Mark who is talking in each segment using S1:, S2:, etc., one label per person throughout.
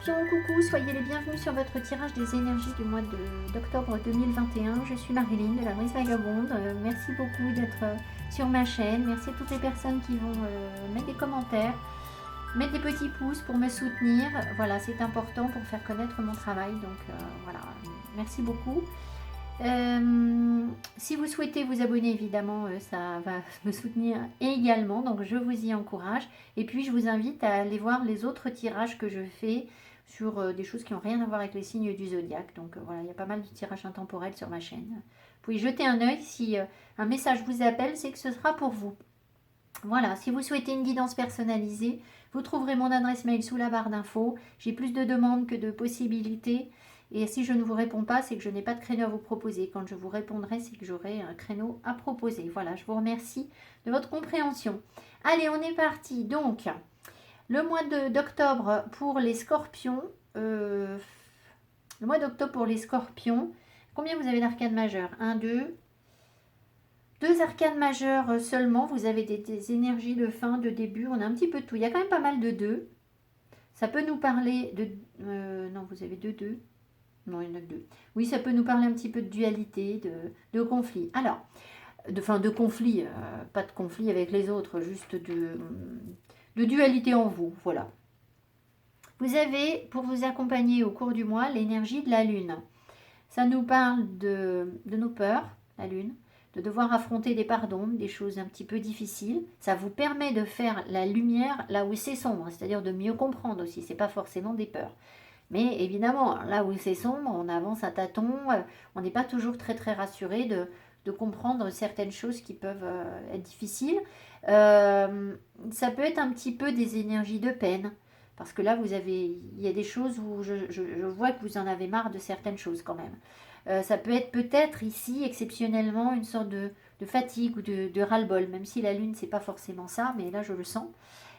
S1: Scorpion, coucou, soyez les bienvenus sur votre tirage des énergies du mois d'octobre 2021. Je suis Marilyn de la Brise Vagabonde. Merci beaucoup d'être sur ma chaîne. Merci à toutes les personnes qui vont mettre des commentaires, mettre des petits pouces pour me soutenir. Voilà, c'est important pour faire connaître mon travail. Donc voilà, merci beaucoup. Si vous souhaitez vous abonner, évidemment, ça va me soutenir également, donc je vous y encourage. Et puis je vous invite à aller voir les autres tirages que je fais sur des choses qui n'ont rien à voir avec les signes du zodiaque. Donc voilà, il y a pas mal de tirages intemporels sur ma chaîne. Vous pouvez jeter un œil. Si un message vous appelle, c'est que ce sera pour vous. Voilà, si vous souhaitez une guidance personnalisée, vous trouverez mon adresse mail sous la barre d'infos. J'ai plus de demandes que de possibilités. Et si je ne vous réponds pas, c'est que je n'ai pas de créneau à vous proposer. Quand je vous répondrai, c'est que j'aurai un créneau à proposer. Voilà, je vous remercie de votre compréhension. Allez, on est parti. Donc, le mois d'octobre pour les scorpions. Le mois d'octobre pour les scorpions. Combien vous avez d'arcanes majeures? 1, 2. 2 arcanes majeures seulement. Vous avez des énergies de fin, de début. On a un petit peu de tout. Il y a quand même pas mal de 2. Ça peut nous parler de... non, vous avez 2. Non, il y en a que 2. Oui, ça peut nous parler un petit peu de dualité, de conflit. Alors, de conflit, pas de conflit avec les autres, juste de dualité en vous, voilà. Vous avez, pour vous accompagner au cours du mois, l'énergie de la Lune. Ça nous parle de nos peurs, la Lune, de devoir affronter des pardons, des choses un petit peu difficiles. Ça vous permet de faire la lumière là où c'est sombre, c'est-à-dire de mieux comprendre aussi, c'est pas forcément des peurs. Mais évidemment, là où c'est sombre, on avance à tâtons, on n'est pas toujours très très rassuré de comprendre certaines choses qui peuvent être difficiles. Ça peut être un petit peu des énergies de peine, parce que là, il y a des choses où je vois que vous en avez marre de certaines choses quand même. Ça peut être peut-être ici, exceptionnellement, une sorte de fatigue ou de ras-le-bol, même si la lune, c'est pas forcément ça, mais là, je le sens.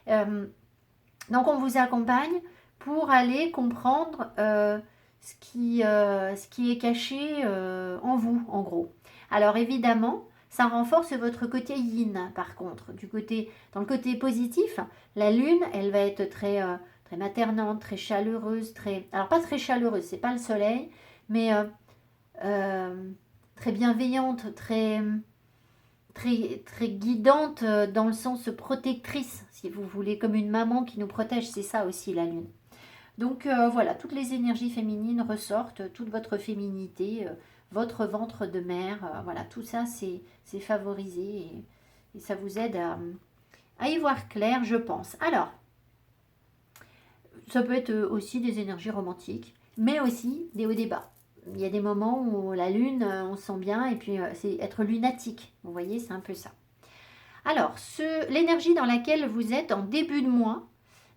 S1: Donc, on vous accompagne pour aller comprendre ce qui est caché en vous, en gros. Alors évidemment, ça renforce votre côté yin, par contre. Dans le côté positif, la lune, elle va être très maternante, très chaleureuse, alors pas très chaleureuse, c'est pas le soleil, mais très bienveillante, très guidante dans le sens protectrice, si vous voulez, comme une maman qui nous protège, c'est ça aussi la lune. Donc voilà, toutes les énergies féminines ressortent, toute votre féminité, votre ventre de mère, voilà, tout ça c'est favorisé et ça vous aide à y voir clair, je pense. Alors, ça peut être aussi des énergies romantiques, mais aussi des hauts et des bas. Il y a des moments où la lune, on se sent bien, et puis c'est être lunatique, vous voyez, c'est un peu ça. Alors, l'énergie dans laquelle vous êtes en début de mois,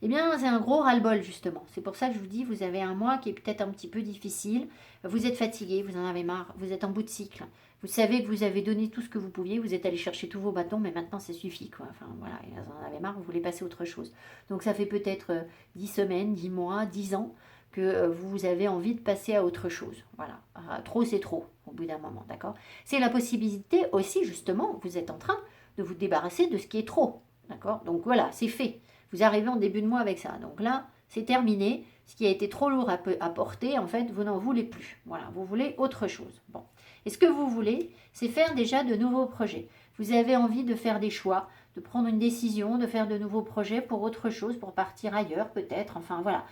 S1: eh bien, c'est un gros ras-le-bol, justement. C'est pour ça que je vous dis, vous avez un mois qui est peut-être un petit peu difficile. Vous êtes fatigué, vous en avez marre, vous êtes en bout de cycle. Vous savez que vous avez donné tout ce que vous pouviez, vous êtes allé chercher tous vos bâtons, mais maintenant, ça suffit, quoi. Enfin, voilà, vous en avez marre, vous voulez passer à autre chose. Donc, ça fait peut-être 10 semaines, 10 mois, 10 ans que vous avez envie de passer à autre chose. Voilà. Trop, c'est trop, au bout d'un moment, d'accord? C'est la possibilité aussi, justement, vous êtes en train de vous débarrasser de ce qui est trop, d'accord? Donc, voilà, c'est fait. Vous arrivez en début de mois avec ça. Donc là, c'est terminé. Ce qui a été trop lourd à porter, en fait, vous n'en voulez plus. Voilà, vous voulez autre chose. Bon. Et ce que vous voulez, c'est faire déjà de nouveaux projets. Vous avez envie de faire des choix, de prendre une décision, de faire de nouveaux projets pour autre chose, pour partir ailleurs peut-être. Enfin, voilà.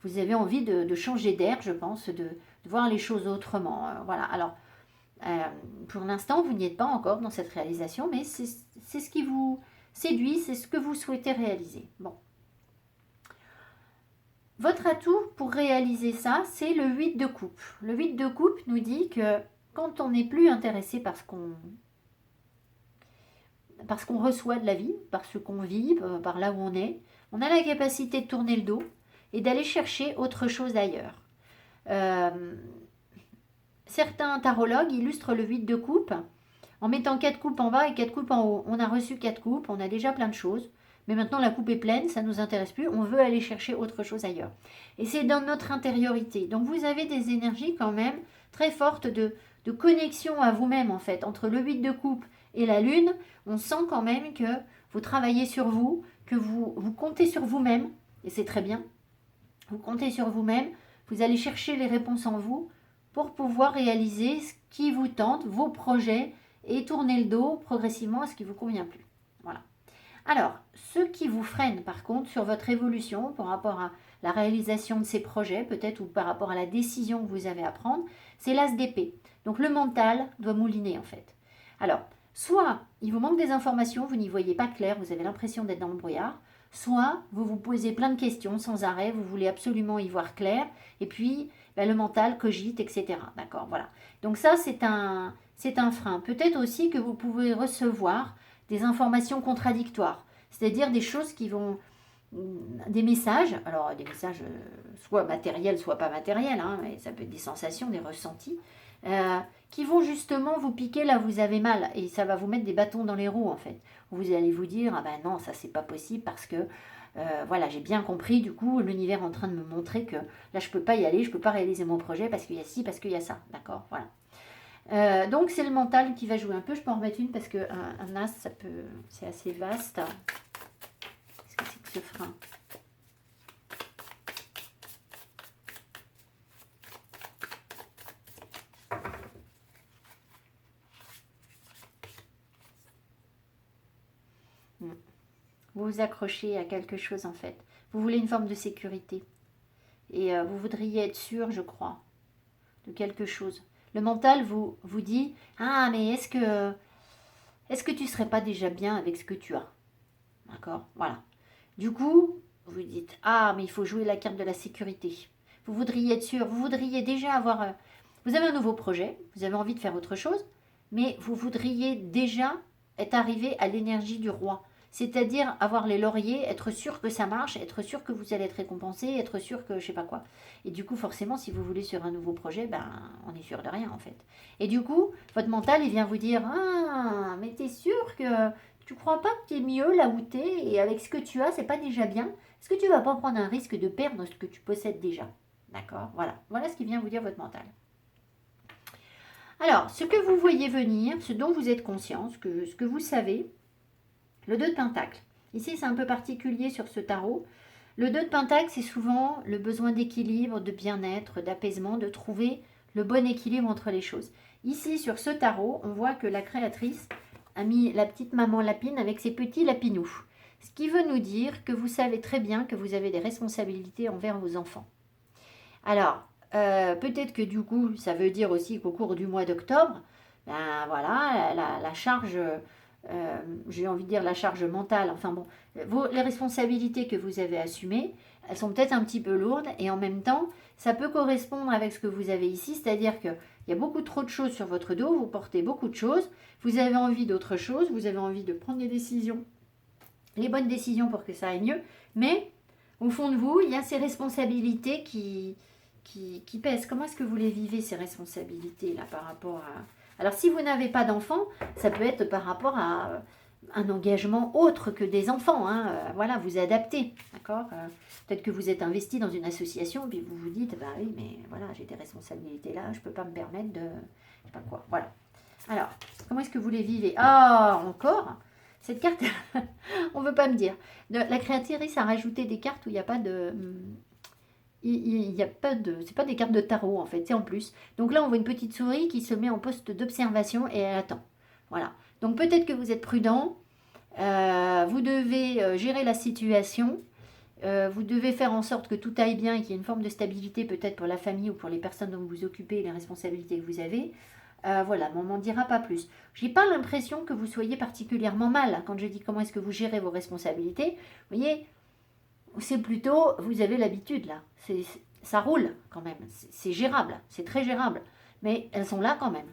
S1: Vous avez envie de changer d'air, je pense, de voir les choses autrement. Voilà. Alors, pour l'instant, vous n'y êtes pas encore dans cette réalisation, mais c'est ce qui vous séduit, c'est ce que vous souhaitez réaliser. Bon. Votre atout pour réaliser ça, c'est le 8 de coupe. Le 8 de coupe nous dit que quand on n'est plus intéressé par ce qu'on reçoit de la vie, par ce qu'on vit, par là où on a la capacité de tourner le dos et d'aller chercher autre chose ailleurs. Certains tarologues illustrent le 8 de coupe en mettant 4 coupes en bas et 4 coupes en haut. On a reçu 4 coupes, on a déjà plein de choses. Mais maintenant, la coupe est pleine, ça ne nous intéresse plus. On veut aller chercher autre chose ailleurs. Et c'est dans notre intériorité. Donc, vous avez des énergies quand même très fortes de connexion à vous-même, en fait. Entre le 8 de coupe et la lune, on sent quand même que vous travaillez sur vous, que vous comptez sur vous-même. Et c'est très bien. Vous comptez sur vous-même, vous allez chercher les réponses en vous pour pouvoir réaliser ce qui vous tente, vos projets, et tourner le dos progressivement à ce qui ne vous convient plus. Voilà. Alors, ce qui vous freine par contre sur votre évolution par rapport à la réalisation de ces projets, peut-être, ou par rapport à la décision que vous avez à prendre, c'est l'as d'épée. Donc le mental doit mouliner en fait. Alors, soit il vous manque des informations, vous n'y voyez pas clair, vous avez l'impression d'être dans le brouillard, soit vous vous posez plein de questions sans arrêt, vous voulez absolument y voir clair, et puis le mental cogite, etc. D'accord, voilà. Donc ça, c'est un frein. Peut-être aussi que vous pouvez recevoir des informations contradictoires, c'est-à-dire des choses qui vont, des messages, alors des messages soit matériels, soit pas matériels, hein, mais ça peut être des sensations, des ressentis, qui vont justement vous piquer là où vous avez mal, et ça va vous mettre des bâtons dans les roues en fait. Vous allez vous dire, ah ben non, ça c'est pas possible parce que voilà, j'ai bien compris, du coup, l'univers est en train de me montrer que là, je peux pas y aller, je peux pas réaliser mon projet parce qu'il y a ci, parce qu'il y a ça, d'accord, voilà. Donc c'est le mental qui va jouer un peu. Je peux en remettre une parce que un as, ça peut, c'est assez vaste. Qu'est-ce que c'est que ce frein? Vous vous accrochez à quelque chose en fait. Vous voulez une forme de sécurité. Et vous voudriez être sûr, je crois, de quelque chose. Le mental vous dit, ah mais est-ce que tu serais pas déjà bien avec ce que tu as? D'accord, voilà. Du coup, vous dites, ah, mais il faut jouer la carte de la sécurité. Vous voudriez être sûr, vous voudriez déjà avoir... vous avez un nouveau projet, vous avez envie de faire autre chose, mais vous voudriez déjà être arrivé à l'énergie du roi. C'est-à-dire avoir les lauriers, être sûr que ça marche, être sûr que vous allez être récompensé, être sûr que je sais pas quoi. Et du coup, forcément, si vous voulez sur un nouveau projet, ben, on est sûr de rien en fait. Et du coup, votre mental, il vient vous dire, ah, mais t'es sûr que tu crois pas que tu es mieux là où tu es et avec ce que tu as, c'est pas déjà bien? Est-ce que tu vas pas prendre un risque de perdre ce que tu possèdes déjà? D'accord, voilà. Voilà ce qui vient vous dire votre mental. Alors, ce que vous voyez venir, ce dont vous êtes conscient, ce que vous savez, le 2 de Pentacle. Ici, c'est un peu particulier sur ce tarot. Le 2 de Pentacle, c'est souvent le besoin d'équilibre, de bien-être, d'apaisement, de trouver le bon équilibre entre les choses. Ici, sur ce tarot, on voit que la créatrice a mis la petite maman lapine avec ses petits lapinous. Ce qui veut nous dire que vous savez très bien que vous avez des responsabilités envers vos enfants. Alors, peut-être que du coup, ça veut dire aussi qu'au cours du mois d'octobre, ben voilà, la charge, j'ai envie de dire la charge mentale, enfin bon, les responsabilités que vous avez assumées, elles sont peut-être un petit peu lourdes et en même temps, ça peut correspondre avec ce que vous avez ici, c'est-à-dire qu'il y a beaucoup trop de choses sur votre dos, vous portez beaucoup de choses, vous avez envie d'autre chose, vous avez envie de prendre des décisions, les bonnes décisions pour que ça aille mieux, mais au fond de vous, il y a ces responsabilités qui pèsent. Comment est-ce que vous les vivez, ces responsabilités-là, par rapport à... Alors, si vous n'avez pas d'enfants, ça peut être par rapport à un engagement autre que des enfants. Hein. Voilà, vous adaptez, d'accord. Peut-être que vous êtes investi dans une association, puis vous vous dites, bah oui, mais voilà, j'ai des responsabilités là, je ne peux pas me permettre de... Je sais pas quoi, voilà. Alors, comment est-ce que vous les vivez? Ah, encore cette carte, on ne veut pas me dire. La créatrice a rajouté des cartes où il n'y a pas de... Il n'y a pas de... C'est pas des cartes de tarot en fait, c'est en plus. Donc là, on voit une petite souris qui se met en poste d'observation et elle attend. Voilà. Donc peut-être que vous êtes prudent. Vous devez gérer la situation. Vous devez faire en sorte que tout aille bien et qu'il y ait une forme de stabilité peut-être pour la famille ou pour les personnes dont vous vous occupez et les responsabilités que vous avez. Voilà, mais on m'en dira pas plus. J'ai pas l'impression que vous soyez particulièrement mal quand je dis comment est-ce que vous gérez vos responsabilités. Vous voyez, c'est plutôt, vous avez l'habitude là. Ça roule quand même. C'est gérable, c'est très gérable. Mais elles sont là quand même.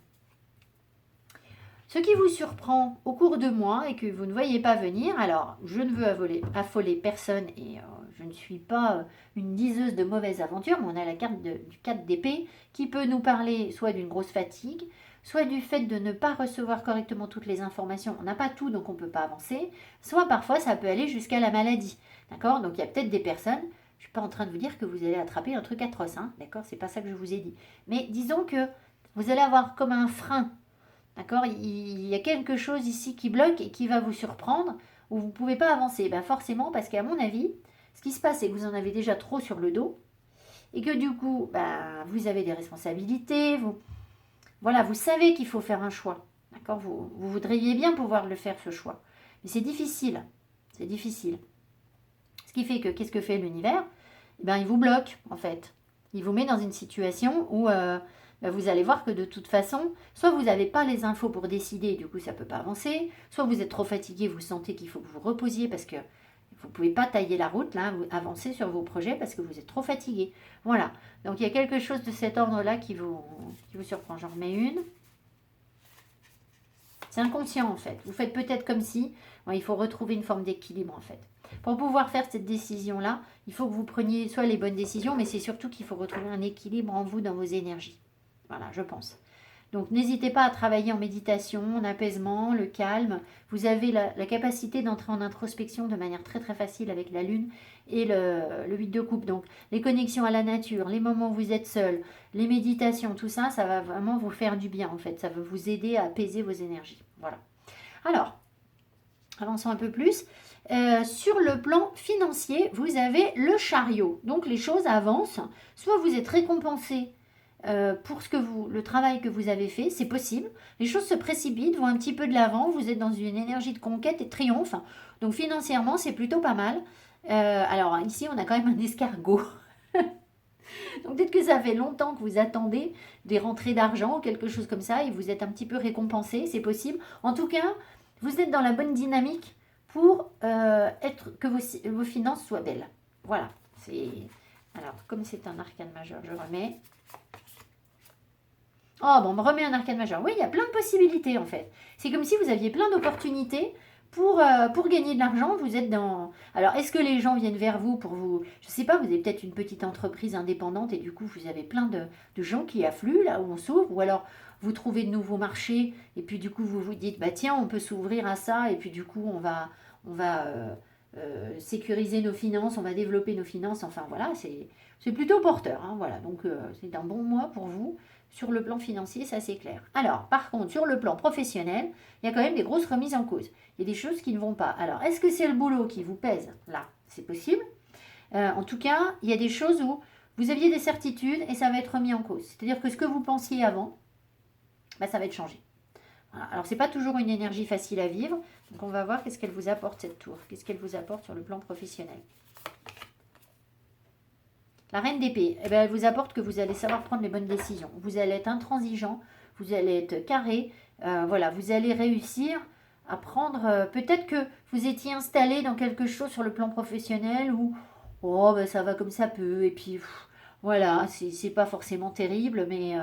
S1: Ce qui vous surprend au cours de mois et que vous ne voyez pas venir, alors je ne veux affoler personne et je ne suis pas une diseuse de mauvaises aventures, mais on a la carte du 4 d'épée qui peut nous parler soit d'une grosse fatigue, soit du fait de ne pas recevoir correctement toutes les informations, on n'a pas tout donc on ne peut pas avancer, soit parfois ça peut aller jusqu'à la maladie, d'accord. Donc il y a peut-être des personnes, je ne suis pas en train de vous dire que vous allez attraper un truc atroce, hein, d'accord, c'est pas ça que je vous ai dit, mais disons que vous allez avoir comme un frein. D'accord, il y a quelque chose ici qui bloque et qui va vous surprendre, où vous ne pouvez pas avancer. Ben forcément, parce qu'à mon avis, Ce qui se passe, c'est que vous en avez déjà trop sur le dos et que du coup, bah, vous avez des responsabilités. Voilà, vous savez qu'il faut faire un choix. D'accord, vous voudriez bien pouvoir le faire, ce choix. Mais c'est difficile. C'est difficile. Ce qui fait que, qu'est-ce que fait l'univers? Eh bien, il vous bloque, en fait. Il vous met dans une situation où bah, vous allez voir que de toute façon, soit vous n'avez pas les infos pour décider, et du coup, ça ne peut pas avancer, soit vous êtes trop fatigué, vous sentez qu'il faut que vous reposiez parce que vous ne pouvez pas tailler la route, là, avancer sur vos projets parce que vous êtes trop fatigué. Voilà. Donc, il y a quelque chose de cet ordre-là qui vous surprend. J'en remets une. C'est inconscient, en fait. Vous faites peut-être comme si, bon, il faut retrouver une forme d'équilibre, en fait. Pour pouvoir faire cette décision-là, il faut que vous preniez soit les bonnes décisions, mais c'est surtout qu'il faut retrouver un équilibre en vous, dans vos énergies. Voilà, je pense. Donc n'hésitez pas à travailler en méditation, en apaisement, le calme. Vous avez la capacité d'entrer en introspection de manière très très facile avec la lune et le 8 de coupe. Donc les connexions à la nature, les moments où vous êtes seul, les méditations, tout ça, ça va vraiment vous faire du bien en fait. Ça va vous aider à apaiser vos énergies. Voilà. Alors, avançons un peu plus. Sur le plan financier, vous avez le chariot. Donc les choses avancent. Soit vous êtes récompensé pour le travail que vous avez fait, c'est possible. Les choses se précipitent, vont un petit peu de l'avant. Vous êtes dans une énergie de conquête et de triomphe. Donc financièrement, c'est plutôt pas mal. Alors ici, on a quand même un escargot. Donc peut-être que ça fait longtemps que vous attendez des rentrées d'argent ou quelque chose comme ça et vous êtes un petit peu récompensé, c'est possible. En tout cas, vous êtes dans la bonne dynamique pour que vos finances soient belles. Voilà. Alors, comme c'est un arcane majeur, je remets. Oh, bon, on me remet un arcane majeur. Oui, il y a plein de possibilités en fait. C'est comme si vous aviez plein d'opportunités pour gagner de l'argent. Vous êtes dans... Alors, est-ce que les gens viennent vers vous pour vous... Je ne sais pas, vous avez peut-être une petite entreprise indépendante et du coup, vous avez plein de gens qui affluent là où on s'ouvre. Ou alors, vous trouvez de nouveaux marchés et puis du coup, vous vous dites, bah tiens, on peut s'ouvrir à ça et puis du coup, on va sécuriser nos finances, on va développer nos finances. Enfin, voilà, c'est plutôt porteur. Hein, voilà, donc c'est un bon mois pour vous. Sur le plan financier, ça c'est clair. Alors, par contre, sur le plan professionnel, il y a quand même des grosses remises en cause. Il y a des choses qui ne vont pas. Alors, est-ce que c'est le boulot qui vous pèse? Là, c'est possible. En tout cas, il y a des choses où vous aviez des certitudes et ça va être remis en cause. C'est-à-dire que ce que vous pensiez avant, bah, ça va être changé. Voilà. Alors, ce n'est pas toujours une énergie facile à vivre. Donc, on va voir qu'est-ce qu'elle vous apporte cette tour. Qu'est-ce qu'elle vous apporte sur le plan professionnel. La reine d'épée, eh bien, elle vous apporte que vous allez savoir prendre les bonnes décisions. Vous allez être intransigeant, vous allez être carré. Voilà, vous allez réussir à prendre... peut-être que vous étiez installé dans quelque chose sur le plan professionnel où oh, ben, ça va comme ça peut. Et puis, voilà, c'est pas forcément terrible, mais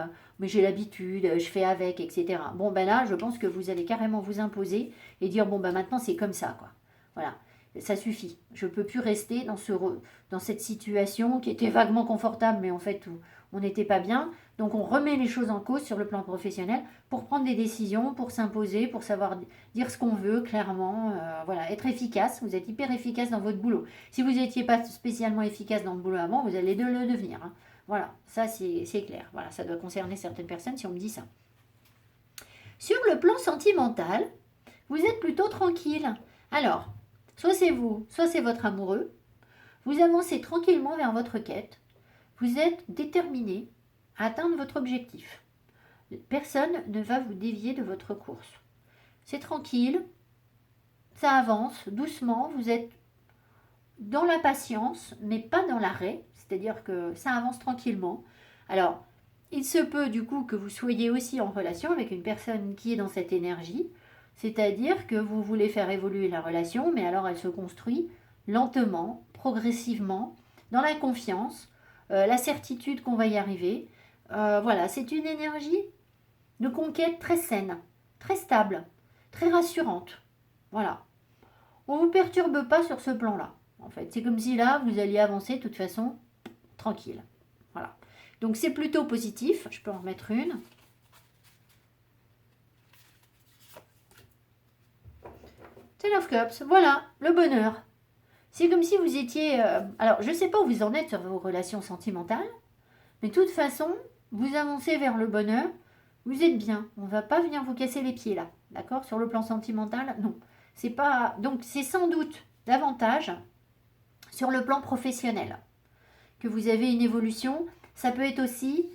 S1: j'ai l'habitude, je fais avec, etc. Bon, ben là, je pense que vous allez carrément vous imposer et dire, bon, ben maintenant, c'est comme ça, quoi. Voilà. Ça suffit. Je ne peux plus rester dans cette situation qui était vaguement confortable, mais en fait, où on n'était pas bien. Donc, on remet les choses en cause sur le plan professionnel pour prendre des décisions, pour s'imposer, pour savoir dire ce qu'on veut clairement. Voilà, être efficace. Vous êtes hyper efficace dans votre boulot. Si vous n'étiez pas spécialement efficace dans le boulot avant, vous allez le devenir. Hein. Voilà, ça c'est clair. Voilà, ça doit concerner certaines personnes si on me dit ça. Sur le plan sentimental, vous êtes plutôt tranquille. Alors, soit c'est vous, soit c'est votre amoureux. Vous avancez tranquillement vers votre quête. Vous êtes déterminé à atteindre votre objectif. Personne ne va vous dévier de votre course. C'est tranquille, ça avance doucement, vous êtes dans la patience, mais pas dans l'arrêt, c'est-à-dire que ça avance tranquillement. Alors, il se peut du coup que vous soyez aussi en relation avec une personne qui est dans cette énergie, c'est-à-dire que vous voulez faire évoluer la relation, mais alors elle se construit lentement, progressivement, dans la confiance, la certitude qu'on va y arriver. Voilà, c'est une énergie de conquête très saine, très stable, très rassurante. Voilà. On ne vous perturbe pas sur ce plan-là. En fait, c'est comme si là, vous alliez avancer de toute façon tranquille. Voilà. Donc c'est plutôt positif. Je peux en remettre une. Ten of Cups, voilà, le bonheur. C'est comme si vous étiez... alors, je ne sais pas où vous en êtes sur vos relations sentimentales, mais de toute façon, vous avancez vers le bonheur, vous êtes bien. On ne va pas venir vous casser les pieds là, d'accord? Sur le plan sentimental, non. C'est pas... Donc, c'est sans doute davantage Sur le plan professionnel, que vous avez une évolution, ça peut être aussi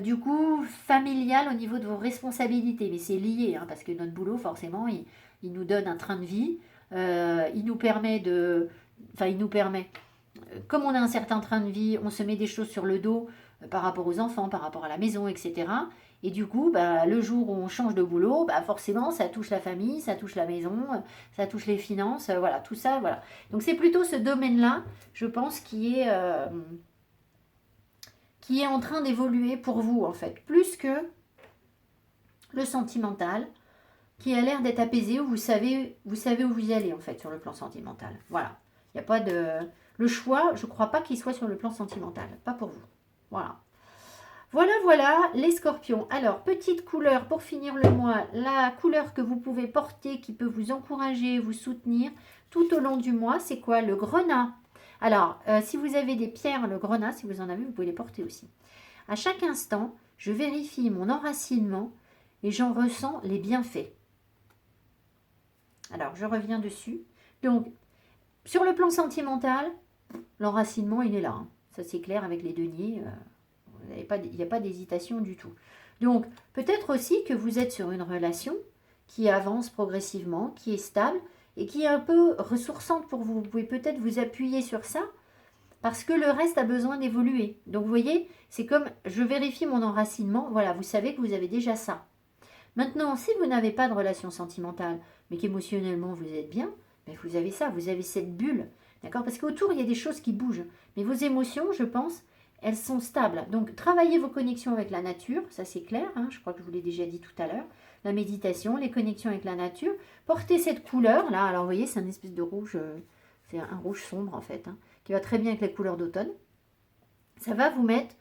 S1: du coup familial au niveau de vos responsabilités, mais c'est lié, hein, parce que notre boulot forcément il nous donne un train de vie, il nous permet comme on a un certain train de vie, on se met des choses sur le dos par rapport aux enfants, par rapport à la maison, etc. Et du coup, bah, le jour où on change de boulot, bah, forcément, ça touche la famille, ça touche la maison, ça touche les finances, voilà, tout ça, voilà. Donc c'est plutôt ce domaine-là, je pense, qui est en train d'évoluer pour vous, en fait, plus que le sentimental, qui a l'air d'être apaisé, où vous savez où vous allez, en fait, sur le plan sentimental. Voilà. Il n'y a pas de... Le choix, je ne crois pas qu'il soit sur le plan sentimental. Pas pour vous. Voilà. Voilà, voilà, les scorpions. Alors, petite couleur pour finir le mois. La couleur que vous pouvez porter, qui peut vous encourager, vous soutenir tout au long du mois, c'est quoi? Le grenat. Alors, si vous avez des pierres, le grenat, si vous en avez, vous pouvez les porter aussi. À chaque instant, je vérifie mon enracinement et j'en ressens les bienfaits. Alors, je reviens dessus. Donc, sur le plan sentimental, l'enracinement, il est là. Hein. Ça, c'est clair avec les deniers. Il n'y a pas d'hésitation du tout. Donc, peut-être aussi que vous êtes sur une relation qui avance progressivement, qui est stable et qui est un peu ressourçante pour vous. Vous pouvez peut-être vous appuyer sur ça parce que le reste a besoin d'évoluer. Donc, vous voyez, c'est comme je vérifie mon enracinement. Voilà, vous savez que vous avez déjà ça. Maintenant, si vous n'avez pas de relation sentimentale, mais qu'émotionnellement vous êtes bien, mais vous avez ça, vous avez cette bulle. D'accord? Parce qu'autour, il y a des choses qui bougent. Mais vos émotions, je pense, elles sont stables. Donc, travaillez vos connexions avec la nature, ça c'est clair, hein, je crois que je vous l'ai déjà dit tout à l'heure. La méditation, les connexions avec la nature. Portez cette couleur, là, alors vous voyez, c'est un espèce de rouge, c'est un rouge sombre en fait, hein, qui va très bien avec les couleurs d'automne. Ça va vous mettre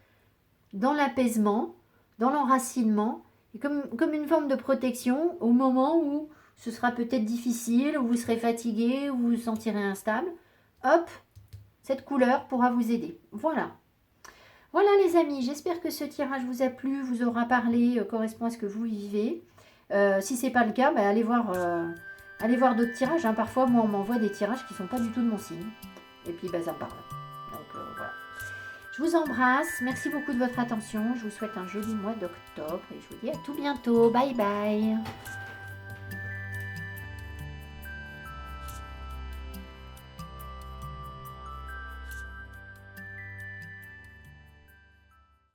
S1: dans l'apaisement, dans l'enracinement, et comme une forme de protection au moment où ce sera peut-être difficile, où vous serez fatigué, où vous vous sentirez instable. Hop, cette couleur pourra vous aider. Voilà. Voilà les amis, j'espère que ce tirage vous a plu, vous aura parlé, correspond à ce que vous vivez. Si ce n'est pas le cas, bah, allez voir d'autres tirages. Hein. Parfois, moi, on m'envoie des tirages qui ne sont pas du tout de mon signe. Et puis, bah, ça me parle. Donc, voilà. Je vous embrasse, merci beaucoup de votre attention. Je vous souhaite un joli mois d'octobre et je vous dis à tout bientôt. Bye bye.